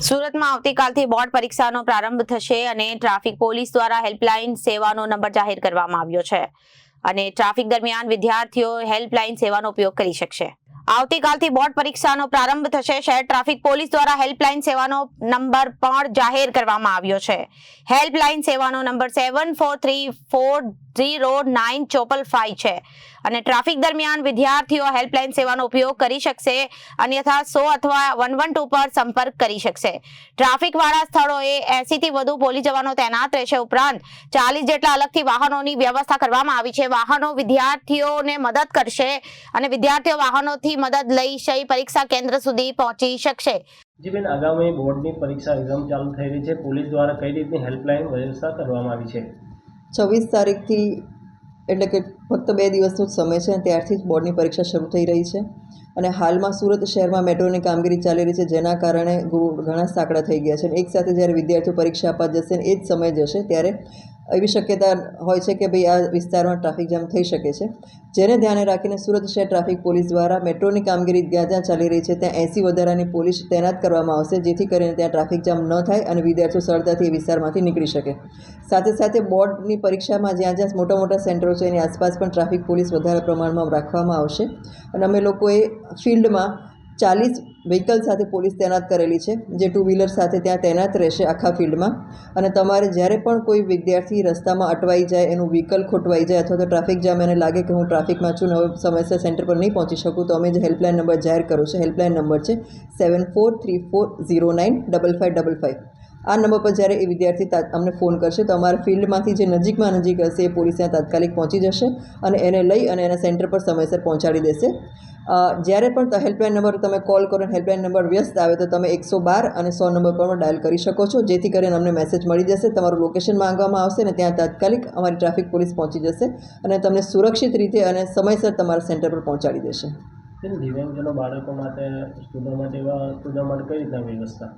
સુરતમાં આવતીકાલથી બોર્ડ પરીક્ષાનો પ્રારંભ થશે અને ટ્રાફિક પોલીસ દ્વારા હેલ્પલાઇન સેવાનો નંબર જાહેર કરવામાં આવ્યો છે અને ટ્રાફિક દરમિયાન વિદ્યાર્થીઓ હેલ્પલાઇન સેવાનો ઉપયોગ કરી શકશે। આવતીકાલથી બોર્ડ પરીક્ષાનો પ્રારંભ થશે। શહેર ટ્રાફિક પોલીસ દ્વારા હેલ્પલાઇન સેવાનો નંબર પણ જાહેર કરવામાં આવ્યો છે। હેલ્પલાઇન સેવાનો નંબર 74340955 છે અને ટ્રાફિક દરમિયાન વિદ્યાર્થીઓ હેલ્પલાઇન સેવાનો ઉપયોગ કરી શકશે, અન્યથા 100 અથવા 112 પર સંપર્ક કરી શકશે। ટ્રાફિક વાળા સ્થળોએ 80 થી વધુ પોલીસ જવાનો તૈનાત રહેશે। ઉપરાંત 40 જેટલા અલગથી વાહનોની વ્યવસ્થા કરવામાં આવી છે। વાહનો વિદ્યાર્થીઓને મદદ કરશે અને વિદ્યાર્થીઓ વાહનોથી મદદ લઈ પરીક્ષા કેન્દ્ર સુધી પહોંચી શકશે। जी बेन, आगामी बोर्डनी परीक्षा एग्जाम चालू થઈ રહી છે। પોલીસ દ્વારા કઈ રીતની હેલ્પલાઇન વ્યવસ્થા કરવામાં આવી છે? 26 તારીખથી એટલે કે ફક્ત 2 દિવસનો જ સમય છે, ત્યારથી જ બોર્ડની પરીક્ષા શરૂ થઈ રહી છે અને હાલમાં સુરત શહેરમાં મેટ્રોની કામગીરી ચાલી રહી છે, જેના કારણે ઘણા સાંકડા થઈ ગયા છે અને એકસાથે જ્યારે વિદ્યાર્થીઓ પરીક્ષા આપવા જશે ને એ જ સમય જશે ત્યારે એવી શક્યતા હોય છે કે ભાઈ આ વિસ્તારમાં ટ્રાફિક જામ થઈ શકે છે, જેને ધ્યાને રાખીને સુરત શહેર ટ્રાફિક પોલીસ દ્વારા મેટ્રોની કામગીરી જ્યાં જ્યાં ચાલી રહી છે ત્યાં 80 વધારાની પોલીસ તૈનાત કરવામાં આવશે, જેથી કરીને ત્યાં ટ્રાફિક જામ ન થાય અને વિદ્યાર્થીઓ સરળતાથી એ વિસ્તારમાંથી નીકળી શકે। સાથે સાથે બોર્ડની પરીક્ષામાં જ્યાં જ્યાં મોટા મોટા સેન્ટરો છે એની આસપાસ પણ ટ્રાફિક પોલીસ વધારે પ્રમાણમાં રાખવામાં આવશે અને અમે લોકોએ ફિલ્ડમાં 40 વ્હીકલ સાથે પોલીસ તૈનાત કરેલી છે, જે 2 વ્હીલર સાથે ત્યાં તૈનાત રહેશે આખા ફિલ્ડમાં। અને તમારે જ્યારે પણ કોઈ વિદ્યાર્થી રસ્તામાં અટવાઈ જાય, એનું વ્હીકલ ખોટવાઈ જાય અથવા તો ટ્રાફિક જામ એને લાગે કે હું ટ્રાફિકમાં છું ને હવે સમયસર સેન્ટર પર નહીં પહોંચી શકું, તો અમે જે હેલ્પલાઇન નંબર જાહેર કર્યો છે, હેલ્પલાઇન નંબર છે 7434095555। આ નંબર પર જ્યારે એ વિદ્યાર્થી અમને ફોન કરશે તો અમારા ફિલ્ડમાંથી જે નજીકમાં નજીક હશે એ પોલીસ ત્યાં તાત્કાલિક પહોંચી જશે અને એને લઈ અને એના સેન્ટર પર સમયસર પહોંચાડી દેશે। જ્યારે પણ હેલ્પલાઇન નંબર તમે કોલ કરો અને હેલ્પલાઇન નંબર વ્યસ્ત આવે તો તમે 112 અને 100 નંબર પર પણ ડાયલ કરી શકો છો, જેથી કરીને અમને મેસેજ મળી જશે, તમારું લોકેશન માંગવામાં આવશે અને ત્યાં તાત્કાલિક અમારી ટ્રાફિક પોલીસ પહોંચી જશે અને તમને સુરક્ષિત રીતે અને સમયસર તમારા સેન્ટર પર પહોંચાડી દેશે। દિવ્યાંગજનો બાળકો માટે, સ્ટુડન્ટ માટે એવા સ્ટુડન્ટ માટે કઈ રીતના વ્યવસ્થા?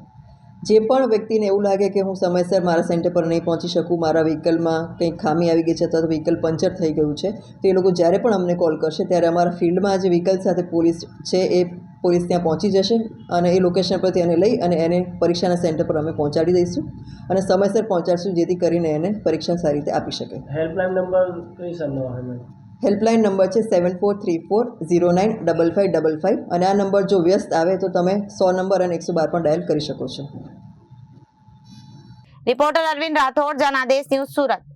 જે પણ વ્યક્તિને એવું લાગે કે હું સમયસર મારા સેન્ટર પર નહીં પહોંચી શકું, મારા વ્હીકલમાં કંઈક ખામી આવી ગઈ છે અથવા તો વ્હીકલ પંચર થઈ ગયું છે, તો એ લોકો જ્યારે પણ અમને કોલ કરશે ત્યારે અમારા ફિલ્ડમાં જે વ્હીકલ સાથે પોલીસ છે એ પોલીસ ત્યાં પહોંચી જશે અને એ લોકેશન પરથી એને લઈ અને એને પરીક્ષાના સેન્ટર પર અમે પહોંચાડી દઈશું અને સમયસર પહોંચાડશું, જેથી કરીને એને પરીક્ષા સારી રીતે આપી શકે। હેલ્પલાઇન નંબર કઈ સરનો હોય? હેલ્પલાઇન નંબર છે 7434095555 અને આ નંબર જો વ્યસ્ત આવે તો તમે 100 નંબર અને 112 પણ ડાયલ કરી શકો છો। Reporter Arvind Rathod, Janadesh news, Surat.